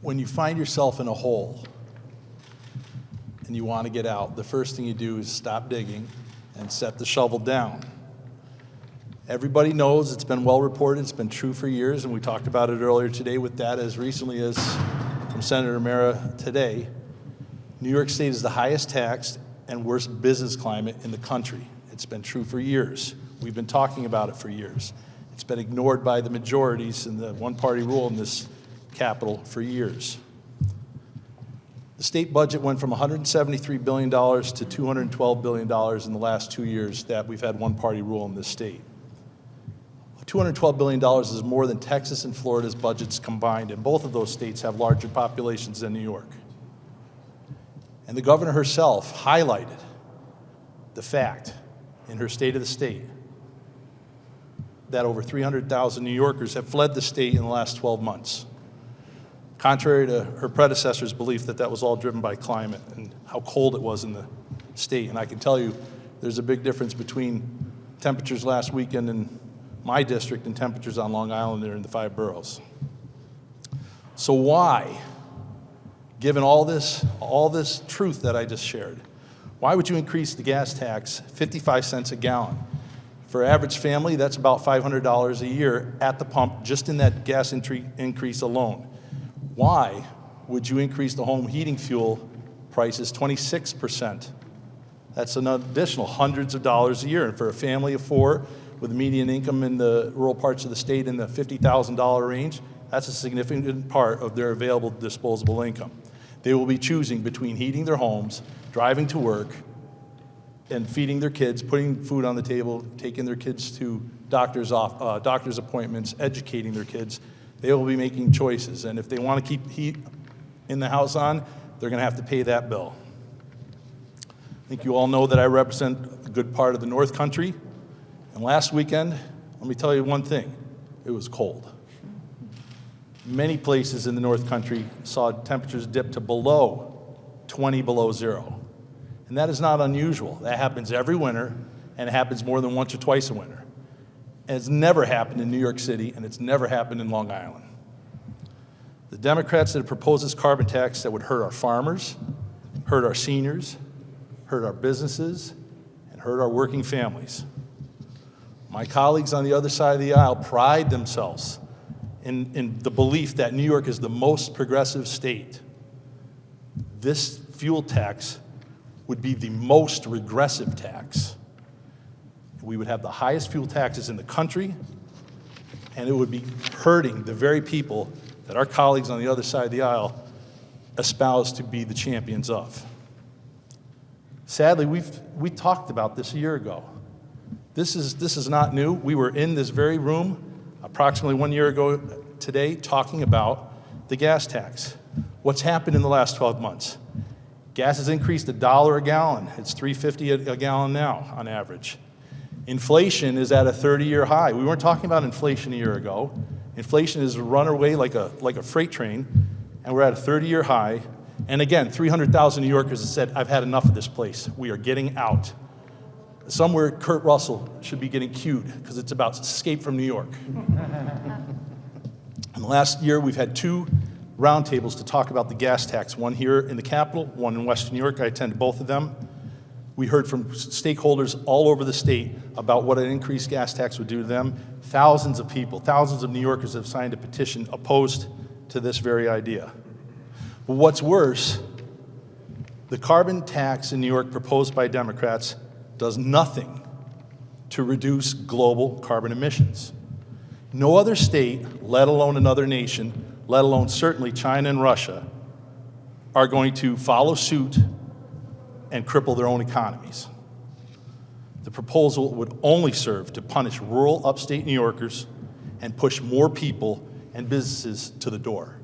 When you find yourself in a hole and you want to get out, the first thing you do is stop digging and set the shovel down. Everybody knows, it's been well reported, it's been true for years, and we talked about it earlier today with data as recently as from Senator Mara today. New York State is the highest taxed and worst business climate in the country. It's been true for years. We've been talking about it for years. It's been ignored by the majorities in the one-party rule in this capital for years. The state budget went from $173 billion to $212 billion in the last 2 years that we've had one-party rule in this state. $212 billion is more than Texas and Florida's budgets combined, and both of those states have larger populations than New York. And the governor herself highlighted the fact in her State of the State that over 300,000 New Yorkers have fled the state in the last 12 months, contrary to her predecessor's belief that that was all driven by climate and how cold it was in the state. And I can tell you there's a big difference between temperatures last weekend in my district and temperatures on Long Island there in the 5 boroughs. So why, given all this truth that I just shared, why would you increase the gas tax 55 cents a gallon? For an average family, that's about $500 a year at the pump, just in that gas increase alone. Why would you increase the home heating fuel prices 26%? That's an additional hundreds of dollars a year. And for a family of 4 with a median income in the rural parts of the state in the $50,000 range, that's a significant part of their available disposable income. They will be choosing between heating their homes, driving to work, and feeding their kids, putting food on the table, taking their kids to doctor's appointments, educating their kids. They will be making choices. And if they want to keep heat in the house on, they're going to have to pay that bill. I think you all know that I represent a good part of the North Country. And last weekend, let me tell you one thing, it was cold. Many places in the North Country saw temperatures dip to below 20 below zero. And that is not unusual. That happens every winter, and it happens more than once or twice a winter. And it's never happened in New York City, and it's never happened in Long Island. The Democrats that have proposed this carbon tax that would hurt our farmers, hurt our seniors, hurt our businesses, and hurt our working families. My colleagues on the other side of the aisle pride themselves in the belief that New York is the most progressive state. This fuel tax would be the most regressive tax. We would have the highest fuel taxes in the country, and it would be hurting the very people that our colleagues on the other side of the aisle espouse to be the champions of. Sadly, we talked about this a year ago. This is not new. We were in this very room approximately 1 year ago today talking about the gas tax. What's happened in the last 12 months? Gas has increased $1 a gallon. It's $3.50 a gallon now on average. Inflation is at a 30-year high. We weren't talking about inflation a year ago. Inflation has run away like a freight train, and we're at a 30-year high. And again, 300,000 New Yorkers have said, I've had enough of this place. We are getting out. Somewhere Kurt Russell should be getting cued because it's about escape from New York. In the last year, we've had 2 roundtables to talk about the gas tax, one here in the Capitol, one in Western New York. I attended both of them. We heard from stakeholders all over the state about what an increased gas tax would do to them. Thousands of people, thousands of New Yorkers have signed a petition opposed to this very idea. But what's worse, the carbon tax in New York proposed by Democrats does nothing to reduce global carbon emissions. No other state, let alone another nation, let alone certainly China and Russia, are going to follow suit and cripple their own economies. The proposal would only serve to punish rural upstate New Yorkers and push more people and businesses to the door.